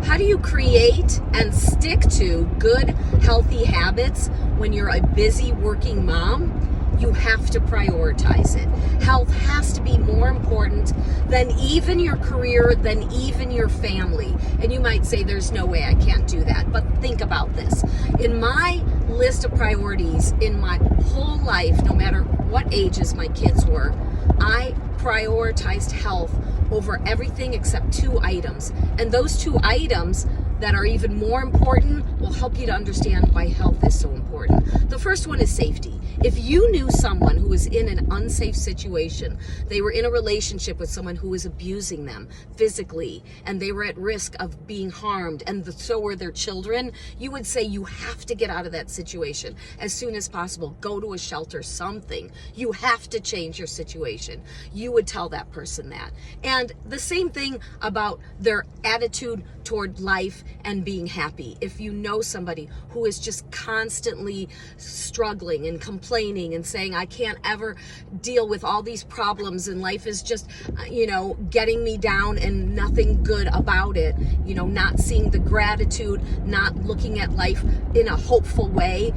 How do you create and stick to good, healthy habits when you're a busy working mom? You have to prioritize it. Health has to be more important than even your career, than even your family. And you might say, there's no way I can't do that. But think about this. In my list of priorities in my whole life, no matter what ages my kids were, I prioritized health over everything except 2 items. And those 2 items that are even more important will help you to understand why health is so important. The first one is safety. If you knew someone who was in an unsafe situation, they were in a relationship with someone who was abusing them physically, and they were at risk of being harmed, and so were their children, you would say you have to get out of that situation as soon as possible. Go to a shelter, something. You have to change your situation. You would tell that person that. And the same thing about their attitude toward life and being happy. If you know somebody who is just constantly struggling and complaining and saying, I can't ever deal with all these problems and life is just, getting me down and nothing good about it, not seeing the gratitude, not looking at life in a hopeful way,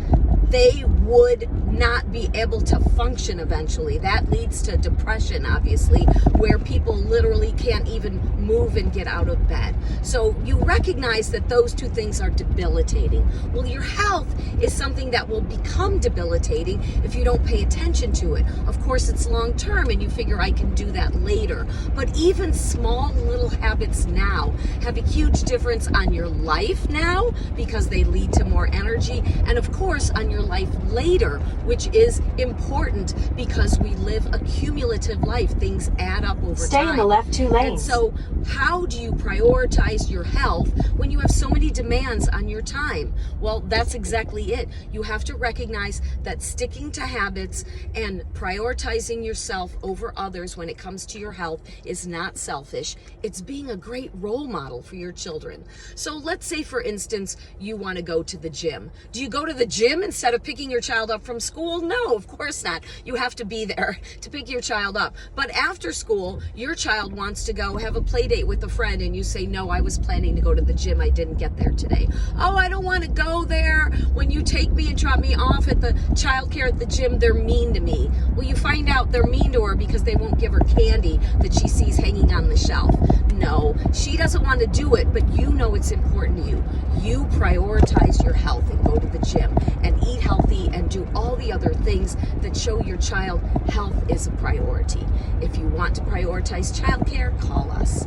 they would not be able to function eventually. That leads to depression, obviously, where people literally can't even move and get out of bed. So you recognize that those 2 things are debilitating. Well, your health is something that will become debilitating if you don't pay attention to it. Of course, it's long term and you figure I can do that later. But even small little habits now have a huge difference on your life now because they lead to more energy, and of course on your life later, which is important because we live a cumulative life. Things add up over time. Stay in the left 2 lanes. And so how do you prioritize your health when you have so many demands on your time? Well, that's exactly it. You have to recognize that sticking to habits and prioritizing yourself over others when it comes to your health is not selfish. It's being a great role model for your children. So let's say, for instance, you want to go to the gym. Do you go to the gym instead of picking your child up from school? No, of course not. You have to be there to pick your child up. But after school, your child wants to go have a play date with a friend and you say, no, I was planning to go to the gym. I didn't get there today. Oh, I don't want to go there. When you take me and drop me off at the childcare at the gym, they're mean to me. Well, you find out they're mean to her because they won't give her candy that she sees hanging on the shelf. No, she doesn't want to do it, but you know it's important to you. You prioritize your health and go to the gym and eat healthy and do all the other things that show your child health is a priority. If you want to prioritize childcare, call us.